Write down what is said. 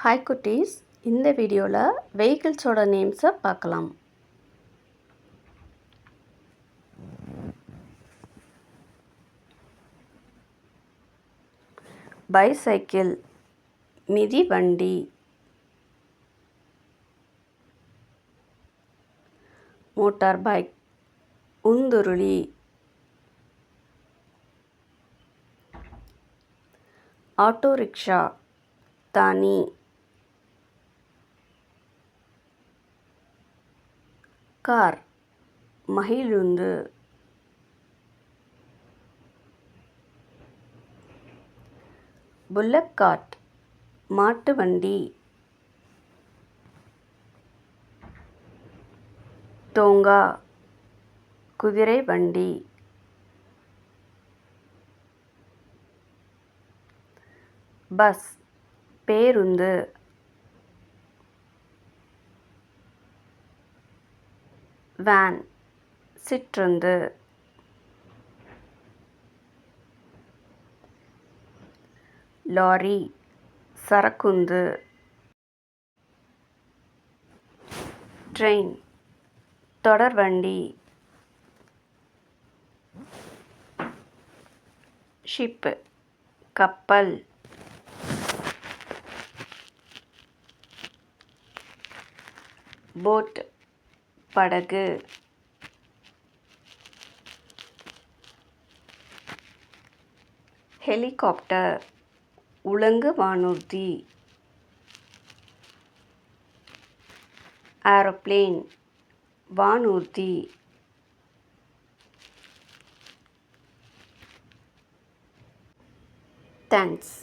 Hi குட்டீஸ், இந்த வீடியோவில் வெஹிக்கிள்ஸோட நேம்ஸை பார்க்கலாம். பைசைக்கிள் மிதிவண்டி, மோட்டார் பைக் உந்துருளி, ஆட்டோ ரிக்ஷா தானி, கார் மகிழுந்து, புல்லட் கார்ட் மாட்டு வண்டி, டோங்கா குதிரை வண்டி, பஸ் பேருந்து, வேன் சிற்றுந்து, லாரி சரக்குந்து, ட்ரெயின் தொடர்வண்டி, ஷிப் கப்பல், போட் படகு, ஹெலிகாப்டர் உலங்கு வானூர்தி, ஏரோப்ளேன் வானூர்தி. தேங்க்ஸ்.